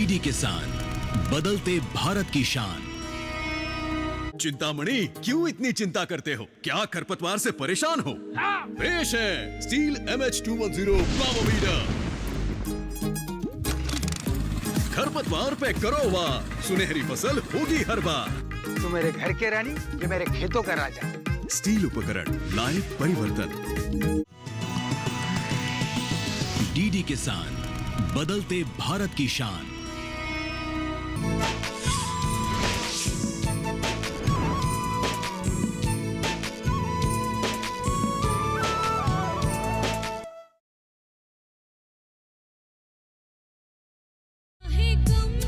DD किसान, बदलते भारत की शान। चिंतामणि, क्यों इतनी चिंता करते हो? क्या खरपतवार से परेशान हो? पेश है स्टील MH210 पावर। खरपतवार पे करो वार, सुनहरी फसल होगी हर बार। तू मेरे घर के रानी, ये मेरे खेतों का राजा। स्टील उपकरण लाए परिवर्तन। डीडी किसान, बदलते भारत की शान।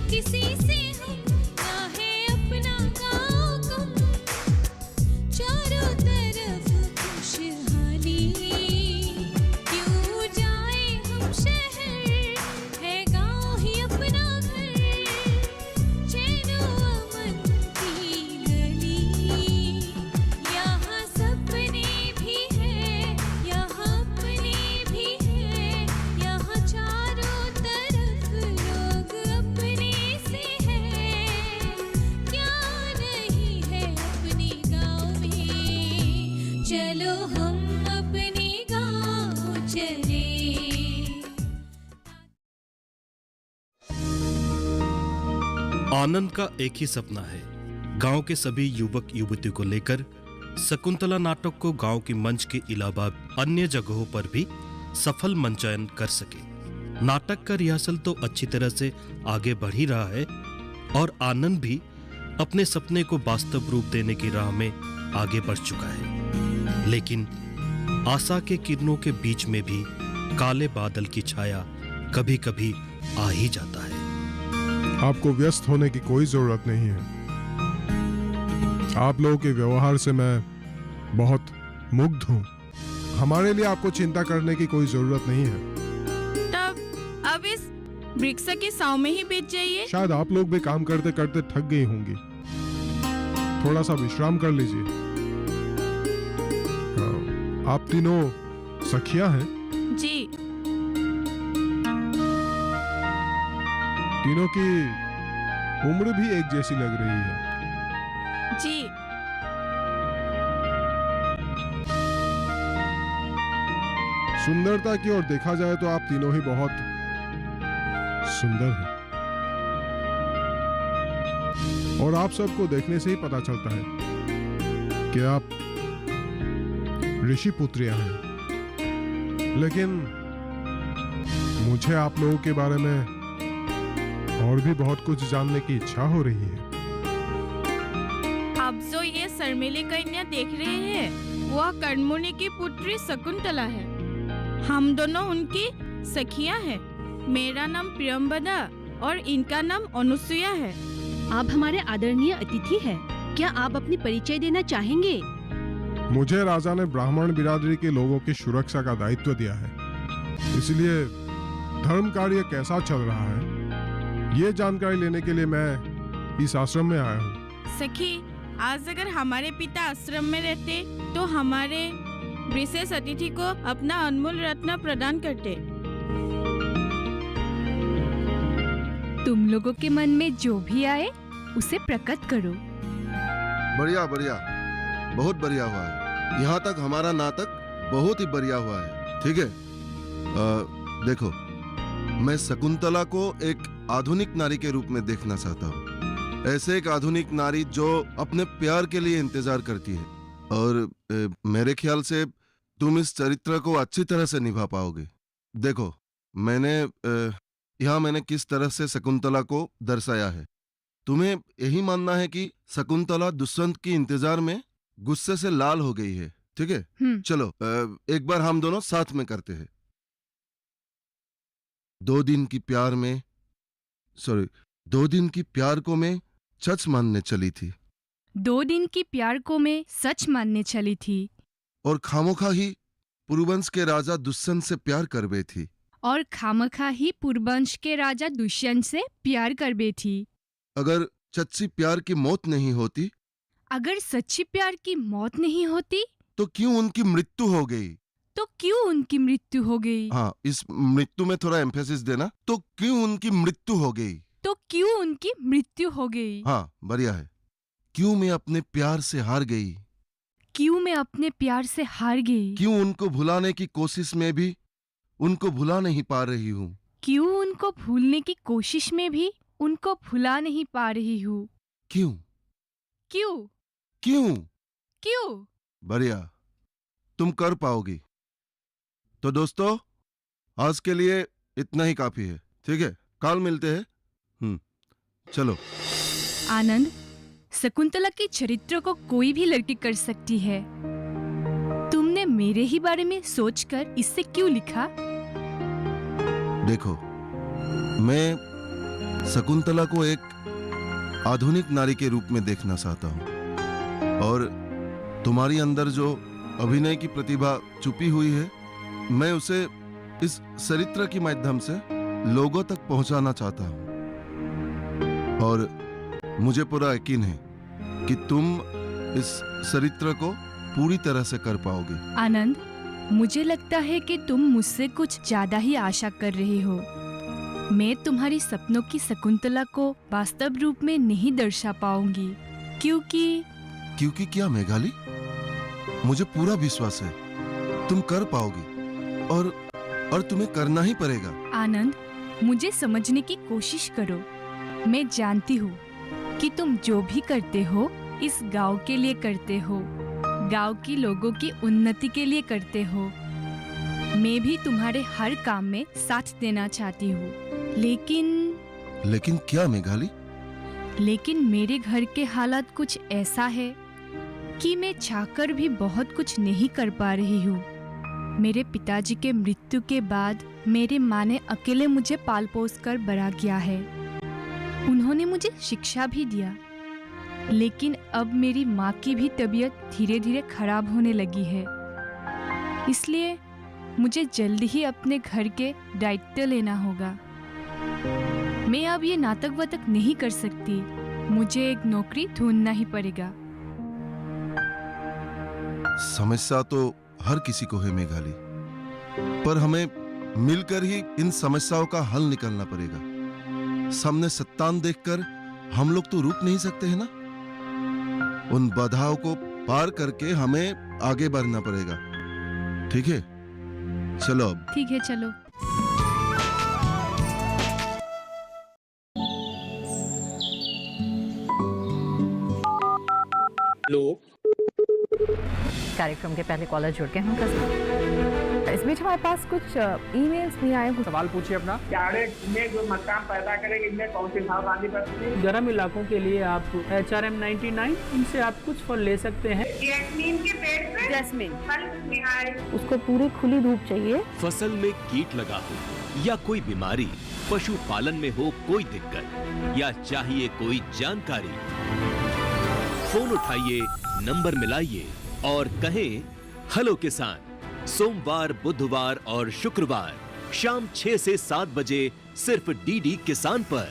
किसी से हम चाहे अपना गाँव कम, चारों तरफ खुशहाली, क्यों जाए हम शहर, है गाँव ही अपना घर, चैनो अमन की गली, यहाँ सपने भी है, यहाँ अपने भी है, यहाँ चारों तरफ लोग अपने से है, क्या नहीं है अपने गाँव में, चलो हम अपने गाँव चले। आनंद का एक ही सपना है, गांव के सभी युवक युवतियों को लेकर शकुंतला नाटक को गांव के मंच के अलावा अन्य जगहों पर भी सफल मंचायन कर सके। नाटक का रिहर्सल तो अच्छी तरह से आगे बढ़ ही रहा है और आनंद भी अपने सपने को वास्तव रूप देने की राह में आगे बढ़ चुका है, लेकिन आशा के किरणों के बीच में भी काले बादल की छाया कभी कभी आ ही जाता है। आपको व्यस्त होने की कोई जरूरत नहीं है। आप लोगों के व्यवहार से मैं बहुत मुग्ध हूँ। हमारे लिए आपको चिंता करने की कोई जरूरत नहीं है। तब अब इस वृक्ष के छांव में ही बैठ जाइए। शायद आप लोग भी काम करते करते थक गई होंगी, थोड़ा सा विश्राम कर लीजिए। आप तीनों सखियां हैं? जी। तीनों की उम्र भी एक जैसी लग रही है। जी। सुंदरता की ओर देखा जाए तो आप तीनों ही बहुत सुंदर हैं। और आप सबको देखने से ही पता चलता है कि आप ऋषि पुत्रियां हैं। लेकिन मुझे आप लोगों के बारे में और भी बहुत कुछ जानने की इच्छा हो रही है। आप जो ये शर्मिली कन्या देख रहे हैं, वह कर्णमुनि की पुत्री शकुंतला है। हम दोनों उनकी सखियां हैं। मेरा नाम प्रियंवदा और इनका नाम अनुसुया है। आप हमारे आदरणीय अतिथि हैं। क्या आप अपनी परिचय देना चाहेंगे? मुझे राजा ने ब्राह्मण बिरादरी के लोगों की सुरक्षा का दायित्व दिया है, इसलिए धर्म कार्य कैसा चल रहा है ये जानकारी लेने के लिए मैं इस आश्रम में आया हूँ। सखी, आज अगर हमारे पिता आश्रम में रहते तो हमारे विशेष अतिथि को अपना अनमोल रत्न प्रदान करते। तुम लोगों के मन में जो भी आए उसे प्रकट करो। बढ़िया बढ़िया, बहुत बढ़िया हुआ है। यहाँ तक हमारा नाटक बहुत ही बढ़िया हुआ है। ठीक है, देखो, मैं शकुंतला को एक आधुनिक नारी के रूप में देखना चाहता हूँ। ऐसे एक आधुनिक नारी जो अपने प्यार के लिए इंतजार करती है। और मेरे ख्याल से तुम इस चरित्र को अच्छी तरह से निभा पाओगे। देखो, मैंने किस तरह से शकुंतला को दर्शाया है। तुम्हें यही मानना है कि शकुंतला दुष्यंत की इंतजार में गुस्से से लाल हो गई है। ठीक है, चलो एक बार हम दोनों साथ में करते हैं। 2 दिन की प्यार को मैं सच मानने चली थी। 2 दिन की प्यार को मैं सच मानने चली थी। और खामोखा ही पूर्ववंश के राजा दुष्यंत से प्यार कर बैठी थी। और खामखा ही पूर्ववंश के राजा दुष्यंत से प्यार कर बैठी। अगर सच्ची प्यार की मौत नहीं होती, अगर सच्ची प्यार की मौत नहीं होती, तो क्यों उनकी मृत्यु हो गई? तो क्यों उनकी मृत्यु हो गई? हाँ, इस मृत्यु में थोड़ा एम्फेसिस देना। तो क्यों उनकी मृत्यु हो गई? तो क्यों उनकी मृत्यु हो गई? हाँ, बढ़िया है। क्यों मैं अपने प्यार से हार गई? क्यों मैं अपने प्यार से हार गई? क्यों उनको भुलाने की कोशिश में भी उनको भुला नहीं पा रही हूँ? क्यों उनको भूलने की कोशिश में भी उनको भुला नहीं पा रही हूँ? क्यों? क्यों? क्यों? क्यों? बढ़िया, तुम कर पाओगी। तो दोस्तों, आज के लिए इतना ही काफी है, ठीक है? कल मिलते हैं। चलो। आनंद, शकुंतला के चरित्र को कोई भी लड़की कर सकती है। तुमने मेरे ही बारे में सोचकर इससे क्यों लिखा? देखो, मैं शकुंतला को एक आधुनिक नारी के रूप में देखना चाहता हूँ, और तुम्हारी अंदर जो अभिनय की प्रतिभा छुपी हुई है, मैं उसे इस चरित्र के माध्यम से लोगों तक पहुंचाना चाहता हूँ। और मुझे पूरा यकीन है कि तुम इस चरित्र को पूरी तरह से कर पाओगे। आनंद, मुझे लगता है कि तुम मुझसे कुछ ज्यादा ही आशा कर रहे हो। मैं तुम्हारी सपनों की शकुंतला को वास्तव रूप में नहीं दर्शा पाऊंगी, क्योंकि क्या मेघाली? मुझे पूरा विश्वास है तुम कर पाओगी, और तुम्हें करना ही पड़ेगा। आनंद, मुझे समझने की कोशिश करो। मैं जानती हूँ कि तुम जो भी करते हो इस गांव के लिए करते हो, गांव की लोगों की उन्नति के लिए करते हो। मैं भी तुम्हारे हर काम में साथ देना चाहती हूँ, लेकिन क्या मेघाली? लेकिन मेरे घर के हालात कुछ ऐसा है कि मैं चाहकर भी बहुत कुछ नहीं कर पा रही हूँ। मेरे पिताजी के मृत्यु के बाद मेरी माँ ने अकेले मुझे पाल पोस कर बड़ा किया है। उन्होंने मुझे शिक्षा भी दिया, लेकिन अब मेरी माँ की भी तबीयत धीरे धीरे खराब होने लगी है। इसलिए मुझे जल्द ही अपने घर के दायित्व लेना होगा। मैं अब ये नाटक वाटक नहीं कर सकती। मुझे एक नौकरी ढूंढना ही पड़ेगा। समस्या तो हर किसी को है मेघाली, पर हमें मिलकर ही इन समस्याओं का हल निकालना पड़ेगा। सामने सत्तान देखकर हम लोग तो रुक नहीं सकते हैं ना। उन बाधाओं को पार करके हमें आगे बढ़ना पड़ेगा, ठीक है? चलो अब। ठीक है, चलो। कार्यक्रम के पहले कॉलर जुड़ गए हैं। इस बीच हमारे पास कुछ ईमेल्स भी आए। सवाल पूछिए अपना। में जो मकान पैदा करेंगे, इनमें कौन सी सावधानी बरतनी? गर्म इलाकों के लिए आप HRM 99 इनसे आप कुछ फल ले सकते हैं। जैस्मीन के पेड़ पे जैस्मीन उसको पूरी खुली धूप चाहिए। फसल में कीट लगा हो या कोई बीमारी, पशुपालन में हो कोई दिक्कत, या चाहिए कोई जानकारी, फोन उठाइए, नंबर मिलाइए और कहें हेलो किसान। सोमवार, बुधवार और शुक्रवार शाम 6 से 7 बजे सिर्फ DD किसान पर।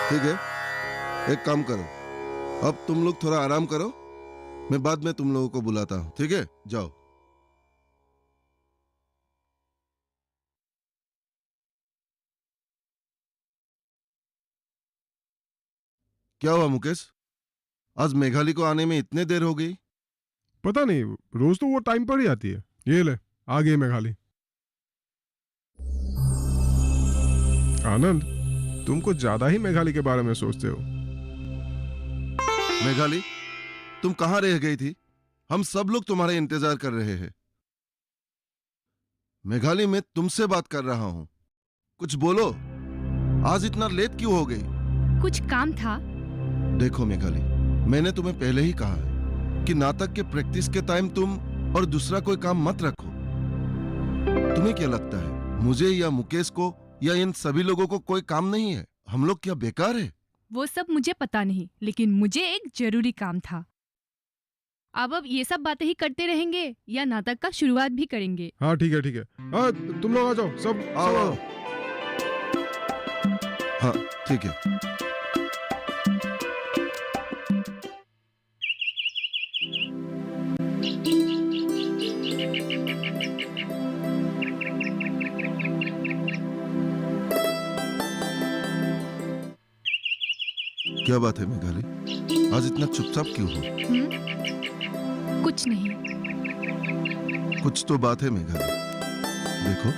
ठीक है, एक काम करो, अब तुम लोग थोड़ा आराम करो, मैं बाद में तुम लोगों को बुलाता हूँ, ठीक है? जाओ। क्या हुआ मुकेश? आज मेघाली को आने में इतने देर हो गई? पता नहीं, रोज तो वो टाइम पर ही आती है। ये ले, आ गई मेघाली। आनंद, तुम कुछ ज्यादा ही मेघाली के बारे में सोचते हो। मेघाली, तुम कहां रह गई थी? हम सब लोग तुम्हारे इंतजार कर रहे हैं। मेघाली, मैं तुमसे बात कर रहा हूं, कुछ बोलो। आज इतना लेट क्यों हो गई? कुछ काम था। देखो मेघाली, मैंने तुम्हें पहले ही कहा है कि नाटक के प्रैक्टिस के टाइम तुम और दूसरा कोई काम मत रखो। तुम्हें क्या लगता है, मुझे या मुकेश को या इन सभी लोगों को कोई काम नहीं है? हम लोग क्या बेकार है? वो सब मुझे पता नहीं, लेकिन मुझे एक जरूरी काम था। अब ये सब बातें ही करते रहेंगे या नाटक का शुरुआत भी करेंगे? हाँ ठीक है, ठीक है। तुम लोग आ जाओ, सब आओ। हाँ ठीक है। क्या बात है मेघाली, आज इतना चुपचाप क्यों हो? कुछ नहीं। कुछ तो बात है मेघाली। देखो,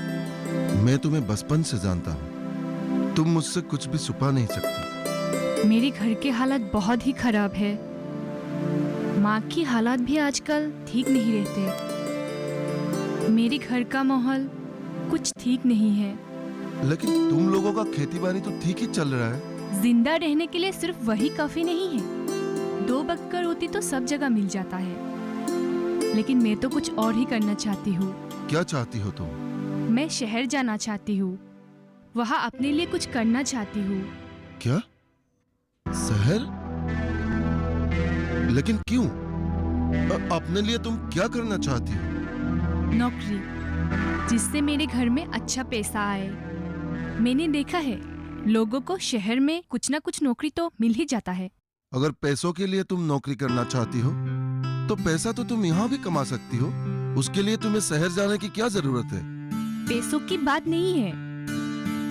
मैं तुम्हें बचपन से जानता हूँ, तुम मुझसे कुछ भी छुपा नहीं सकती। मेरे घर के हालात बहुत ही खराब है। माँ की हालात भी आजकल ठीक नहीं रहते। मेरे घर का माहौल कुछ ठीक नहीं है। लेकिन तुम लोगों का खेती-बाड़ी तो ठीक ही चल रहा है। जिंदा रहने के लिए सिर्फ वही काफी नहीं है। 2 बक्कर होती तो सब जगह मिल जाता है। लेकिन मैं तो कुछ और ही करना चाहती हूँ। क्या चाहती हो तुम? मैं शहर जाना चाहती हूँ। वहाँ अपने लिए कुछ करना चाहती हूँ। क्या? शहर? लेकिन क्यों? अपने लिए तुम क्या करना चाहती हो? नौकरी, जिससे मेरे घर में अच्छा पैसा आए। मैंने देखा है, लोगों को शहर में कुछ ना कुछ नौकरी तो मिल ही जाता है। अगर पैसों के लिए तुम नौकरी करना चाहती हो, तो पैसा तो तुम यहाँ भी कमा सकती हो। उसके लिए तुम्हें शहर जाने की क्या जरूरत है? पैसों की बात नहीं है,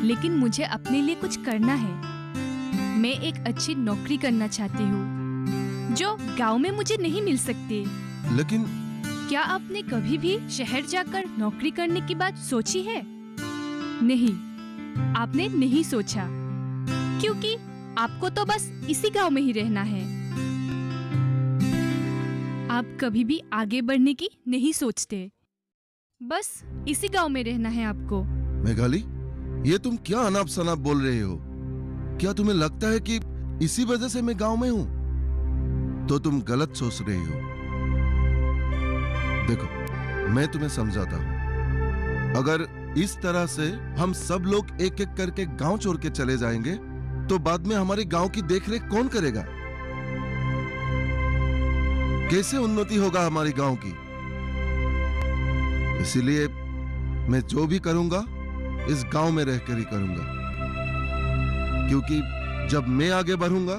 लेकिन मुझे अपने लिए कुछ करना है। मैं एक अच्छी नौकरी करना चाहती हूँ, जो गांव में मुझे नहीं मिल सकती। लेकिन क्या आपने कभी भी शहर जाकर नौकरी करने की बात सोची है? नहीं, आपने नहीं सोचा, क्योंकि आपको तो बस इसी गांव में ही रहना है। आप कभी भी आगे बढ़ने की नहीं सोचते। बस इसी गांव में रहना है आपको। मेघाली, ये तुम क्या अनाप शनाप बोल रहे हो? क्या तुम्हें लगता है कि इसी वजह से मैं गांव में हूँ? तो तुम गलत सोच रही हो। देखो, मैं तुम्हें समझाता हूँ। अगर इस तरह से हम सब लोग एक एक करके गांव छोड़ के चले जाएंगे, तो बाद में हमारे गांव की देखरेख कौन करेगा? कैसे उन्नति होगा हमारे गांव की? इसीलिए मैं जो भी करूंगा, इस गांव में रहकर ही करूंगा। क्योंकि जब मैं आगे बढ़ूंगा,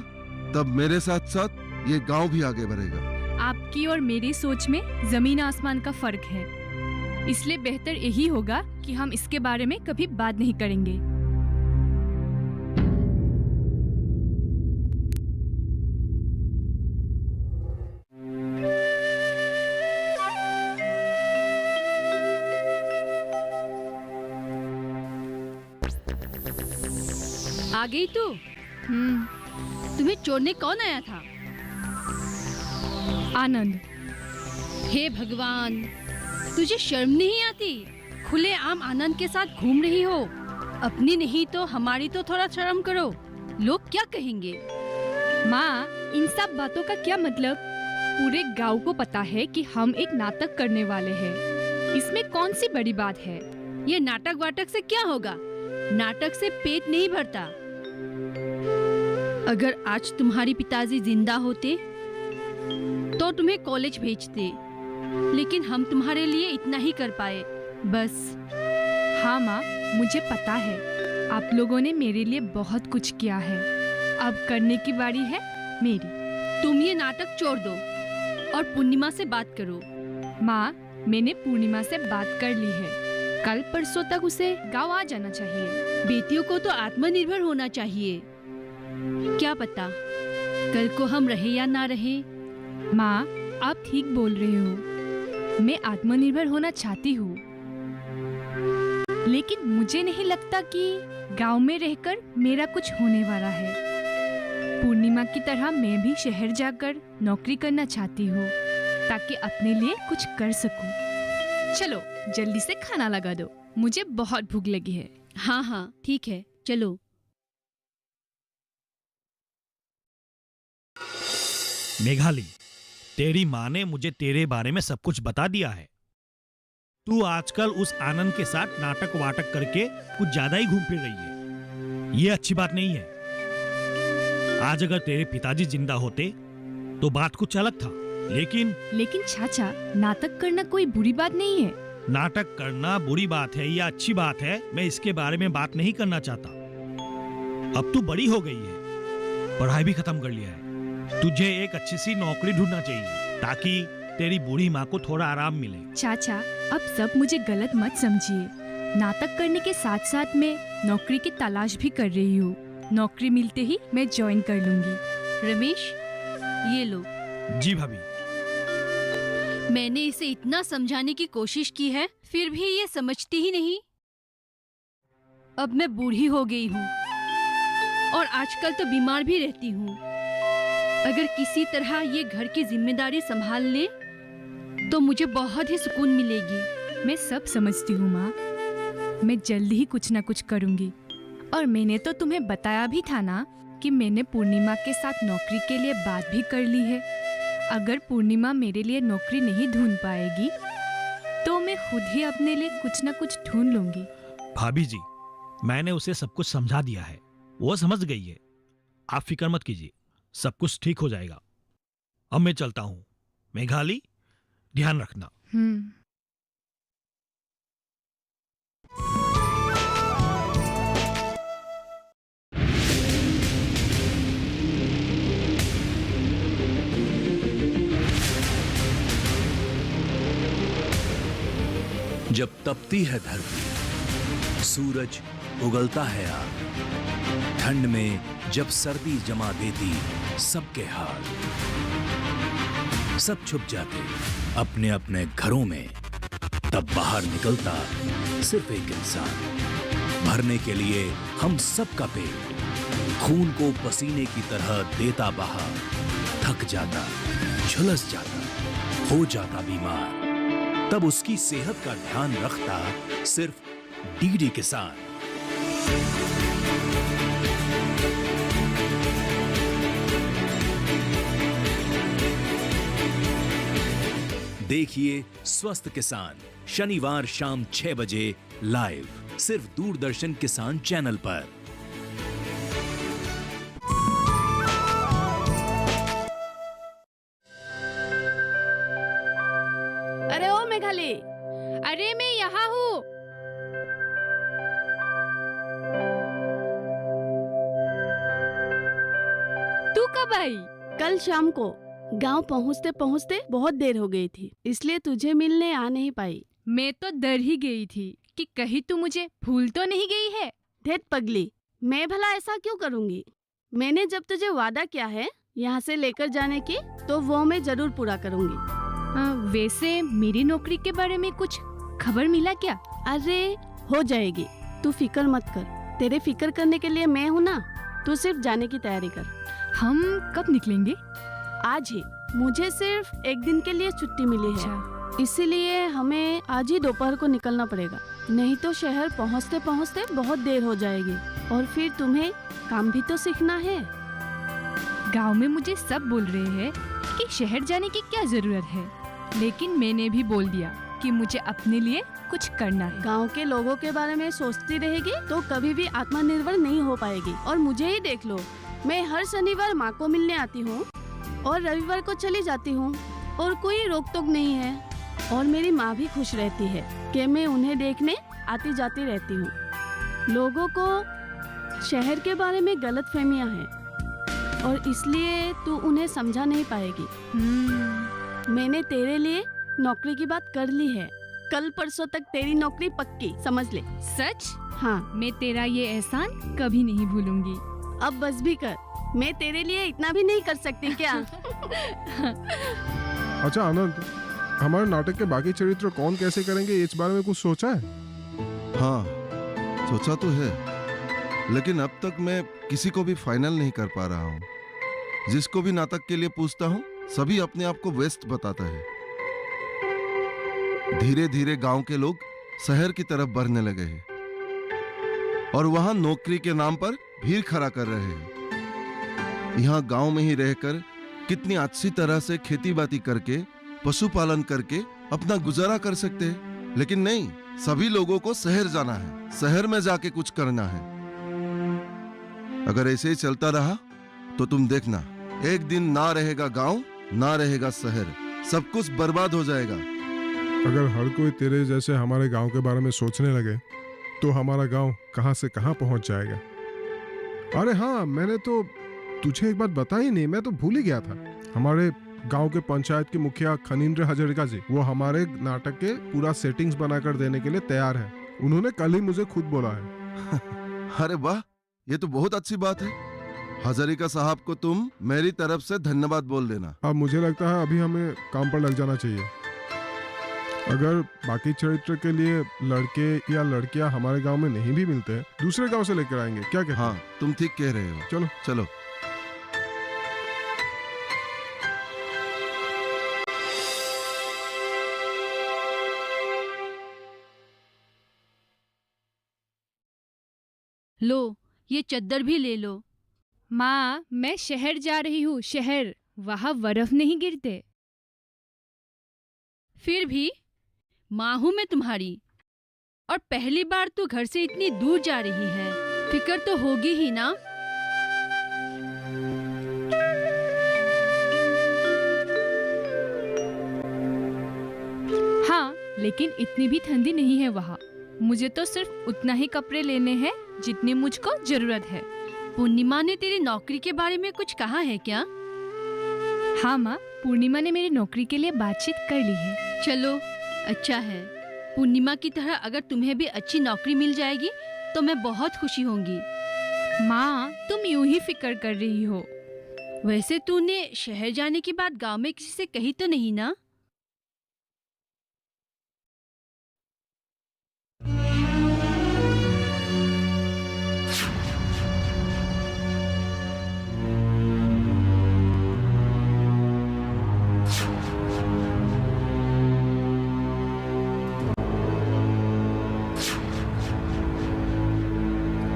तब मेरे साथ साथ ये गांव भी आगे बढ़ेगा। आपकी और मेरी सोच में जमीन आसमान का फर्क है। इसलिए बेहतर यही होगा कि हम इसके बारे में कभी बात नहीं करेंगे। आ गई तू? तुम्हें छोड़ने कौन आया था? आनंद। हे भगवान, तुझे शर्म नहीं आती? खुले आम आनंद के साथ घूम रही हो। अपनी नहीं तो हमारी तो थोड़ा शर्म करो। लोग क्या कहेंगे? माँ, इन सब बातों का क्या मतलब? पूरे गांव को पता है कि हम एक नाटक करने वाले हैं। इसमें कौन सी बड़ी बात है? ये नाटक वाटक से क्या होगा? नाटक से पेट नहीं भरता। अगर आज तुम्हारी पिताजी जिंदा होते तो तुम्हें कॉलेज भेजते, लेकिन हम तुम्हारे लिए इतना ही कर पाए, बस। हाँ माँ, मुझे पता है आप लोगों ने मेरे लिए बहुत कुछ किया है। अब करने की बारी है मेरी। तुम ये नाटक छोड़ दो और पूर्णिमा से बात करो। माँ, मैंने पूर्णिमा से बात कर ली है। कल परसों तक उसे गांव आ जाना चाहिए। बेटियों को तो आत्मनिर्भर होना चाहिए। क्या पता कल को हम रहे या ना रहे। माँ, आप ठीक बोल रहे हो। मैं आत्मनिर्भर होना चाहती हूँ, लेकिन मुझे नहीं लगता कि गांव में रहकर मेरा कुछ होने वाला है। पूर्णिमा की तरह मैं भी शहर जाकर नौकरी करना चाहती हूँ, ताकि अपने लिए कुछ कर सकूं। चलो जल्दी से खाना लगा दो, मुझे बहुत भूख लगी है। हाँ हाँ ठीक है, चलो। मेघाली, तेरी माँ ने मुझे तेरे बारे में सब कुछ बता दिया है। तू आजकल उस आनंद के साथ नाटक वाटक करके कुछ ज्यादा ही घूम फिर रही है। ये अच्छी बात नहीं है। आज अगर तेरे पिताजी जिंदा होते तो बात कुछ अलग था, लेकिन चाचा, नाटक करना कोई बुरी बात नहीं है। नाटक करना बुरी बात है या अच्छी बात है, मैं इसके बारे में बात नहीं करना चाहता। अब तू बड़ी हो गई है, पढ़ाई भी खत्म कर लिया है। तुझे एक अच्छी सी नौकरी ढूंढना चाहिए, ताकि तेरी बूढ़ी माँ को थोड़ा आराम मिले। चाचा, अब सब मुझे गलत मत समझिए। नाटक करने के साथ साथ मैं नौकरी की तलाश भी कर रही हूँ। नौकरी मिलते ही मैं ज्वाइन कर लूंगी। रमेश, ये लो। जी भाभी। मैंने इसे इतना समझाने की कोशिश की है, फिर भी ये समझती ही नहीं। अब मैं बूढ़ी हो गई हूँ और आजकल तो बीमार भी रहती हूँ। अगर किसी तरह ये घर की जिम्मेदारी संभाल ले तो मुझे बहुत ही सुकून मिलेगी। मैं सब समझती हूँ माँ, मैं जल्दी ही कुछ ना कुछ करूँगी। और मैंने तो तुम्हें बताया भी था ना कि मैंने पूर्णिमा के साथ नौकरी के लिए बात भी कर ली है। अगर पूर्णिमा मेरे लिए नौकरी नहीं ढूंढ पाएगी तो मैं खुद ही अपने लिए कुछ ना कुछ ढूंढ लूंगी। भाभी जी, मैंने उसे सब कुछ समझा दिया है, वो समझ गई है। आप फिक्र मत कीजिए, सब कुछ ठीक हो जाएगा। अब मैं चलता हूँ। मेघाली, ध्यान रखना। जब तपती है धरती, सूरज उगलता है आग, ठंड में जब सर्दी जमा देती सबके हाल, सब छुप जाते अपने अपने घरों में, तब बाहर निकलता सिर्फ एक इंसान, भरने के लिए हम सबका पेट, खून को पसीने की तरह देता बहा, थक जाता, झुलस जाता, हो जाता बीमार, तब उसकी सेहत का ध्यान रखता सिर्फ डीडी किसान। देखिए स्वस्थ किसान शनिवार शाम 6 बजे लाइव, सिर्फ दूरदर्शन किसान चैनल पर। अरे ओ मेघाली, अरे मैं यहाँ हूँ। तू कब आई? कल शाम को गांव पहुँचते पहुँचते बहुत देर हो गई थी, इसलिए तुझे मिलने आ नहीं पाई। मैं तो डर ही गई थी कि कहीं तू मुझे भूल तो नहीं गई है। ढेत पगली, मैं भला ऐसा क्यों करूँगी? मैंने जब तुझे वादा किया है यहाँ से लेकर जाने की, तो वो मैं जरूर पूरा करूँगी। वैसे मेरी नौकरी के बारे में कुछ खबर मिला क्या? अरे हो जाएगी, तू फिक्र मत कर। तेरे फिक्र करने के लिए मैं हूँ ना। तू सिर्फ जाने की तैयारी कर। हम कब निकलेंगे? आज ही। मुझे सिर्फ एक दिन के लिए छुट्टी मिली है, इसीलिए हमें आज ही दोपहर को निकलना पड़ेगा, नहीं तो शहर पहुँचते पहुँचते बहुत देर हो जाएगी। और फिर तुम्हें काम भी तो सीखना है। गांव में मुझे सब बोल रहे हैं कि शहर जाने की क्या जरूरत है, लेकिन मैंने भी बोल दिया कि मुझे अपने लिए कुछ करना है। गांव के लोगों के बारे में सोचती रहेगी तो कभी भी आत्मनिर्भर नहीं हो पाएगी। और मुझे ही देख लो, मैं हर शनिवार माँ को मिलने आती हूँ और रविवार को चली जाती हूँ, और कोई रोक टोक नहीं है। और मेरी माँ भी खुश रहती है कि मैं उन्हें देखने आती जाती रहती हूँ। लोगों को शहर के बारे में गलत फहमियाँ हैं, और इसलिए तू उन्हें समझा नहीं पाएगी। मैंने तेरे लिए नौकरी की बात कर ली है। कल परसों तक तेरी नौकरी पक्की, समझ ले। सच? हाँ। मैं तेरा ये एहसान कभी नहीं भूलूंगी। अब बस भी कर, मैं तेरे लिए इतना भी नहीं कर सकती क्या? अच्छा आनंद, हमारे नाटक के बाकी चरित्र कौन कैसे करेंगे, इस बारे में कुछ सोचा है? हाँ, सोचा तो है, लेकिन अब तक मैं किसी को भी फाइनल नहीं कर पा रहा हूँ। जिसको भी नाटक के लिए पूछता हूँ, सभी अपने आप को व्यस्त बताता है। धीरे धीरे गांव के लोग शहर की तरफ बढ़ने लगे हैं और वहां नौकरी के नाम पर भीड़ खड़ा कर रहे हैं। यहाँ गांव में ही रहकर कितनी अच्छी तरह से खेती बाती करके, पशुपालन करके अपना गुजारा कर सकते हैं, लेकिन नहीं, सभी लोगों को शहर जाना है, शहर में जाके कुछ करना है। अगर ऐसे ही चलता रहा तो तुम देखना, एक दिन ना रहेगा गांव, ना रहेगा शहर, सब कुछ बर्बाद हो जाएगा। अगर हर कोई तेरे जैसे हमारे गांव के बारे में सोचने लगे तो हमारा गांव कहां से कहां पहुंच जाएगा। अरे हाँ, मैंने तो तुझे एक बात बताई नहीं, मैं तो भूल ही गया था। हमारे गांव के पंचायत के मुखिया खनीन्द्र हजारिका जी, वो हमारे नाटक के पूरा सेटिंग्स बनाकर देने के लिए तैयार है। उन्होंने कल ही मुझे खुद बोला है। अरे वाह, ये तो बहुत अच्छी बात है। हजारिका साहब को तुम मेरी तरफ से धन्यवाद बोल देना। अब मुझे लगता है अभी हमें काम पर लग जाना चाहिए। अगर बाकी चरित्र के लिए लड़के या लड़कियां हमारे गांव में नहीं भी मिलते, दूसरे गांव से लेकर आएंगे। क्या कहते? हाँ, तुम ठीक कह रहे हो। चलो चलो। लो, ये चद्दर भी ले लो। माँ, मैं शहर जा रही हूँ, शहर। वहाँ बर्फ नहीं गिरते। फिर भी माँ हूं मैं तुम्हारी, और पहली बार तू घर से इतनी दूर जा रही है, फिक्र तो होगी ही ना। हाँ, लेकिन इतनी भी ठंडी नहीं है वहाँ। मुझे तो सिर्फ उतना ही कपड़े लेने हैं जितनी मुझको जरूरत है। पूर्णिमा ने तेरी नौकरी के बारे में कुछ कहा है क्या? हाँ माँ, पूर्णिमा ने मेरी नौकरी के लिए बातचीत कर ली है। चलो, अच्छा है। पूर्णिमा की तरह अगर तुम्हें भी अच्छी नौकरी मिल जाएगी तो मैं बहुत खुशी होंगी। माँ, तुम यूं ही फिक्र कर रही हो। वैसे तूने शहर जाने की बात गांव में किसी से कही तो नहीं ना?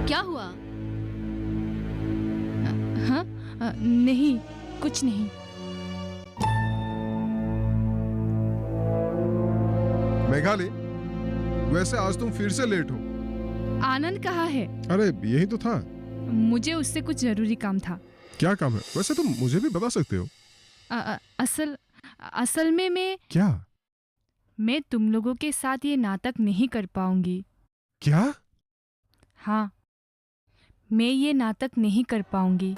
क्या हुआ? हाँ, नहीं, कुछ नहीं। मेघाली, वैसे आज तुम फिर से लेट हो। आनंद कहाँ है? अरे यही तो था। मुझे उससे कुछ जरूरी काम था। क्या काम है? वैसे तुम मुझे भी बता सकते हो। असल में मैं तुम लोगों के साथ ये नाटक नहीं कर पाऊंगी। क्या? हाँ, मैं ये नाटक नहीं कर पाऊंगी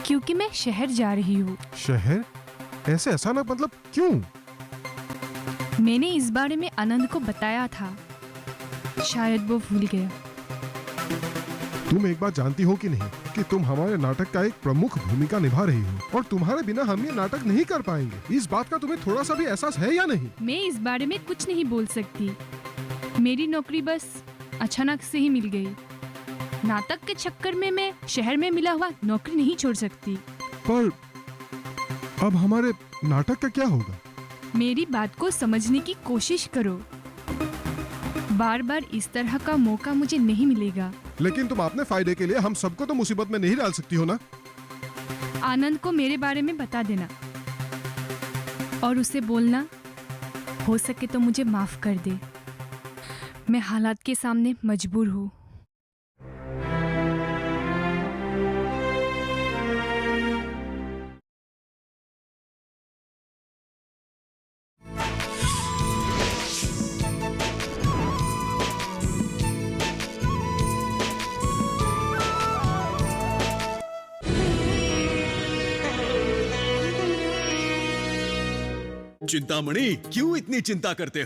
क्योंकि मैं शहर जा रही हूँ। शहर? ऐसे अचानक, मतलब क्यों? मैंने इस बारे में आनंद को बताया था, शायद वो भूल गया। तुम एक बात जानती हो कि नहीं कि तुम हमारे नाटक का एक प्रमुख भूमिका निभा रही हो और तुम्हारे बिना हम ये नाटक नहीं कर पाएंगे। इस बात का तुम्हें थोड़ा सा भी एहसास है या नहीं? मैं इस बारे में कुछ नहीं बोल सकती। मेरी नौकरी बस अचानक से ही मिल गई। नाटक के चक्कर में मैं शहर में मिला हुआ नौकरी नहीं छोड़ सकती। पर अब हमारे नाटक का क्या होगा? मेरी बात को समझने की कोशिश करो। बार बार इस तरह का मौका मुझे नहीं मिलेगा। लेकिन तुम अपने फायदे के लिए हम सबको तो मुसीबत में नहीं डाल सकती हो ना? आनंद को मेरे बारे में बता देना और उसे बोलना, हो सके तो मुझे माफ कर दे। मैं हालात के सामने मजबूर हूँ। चिंतामणि, क्यों इतनी चिंता करते हो?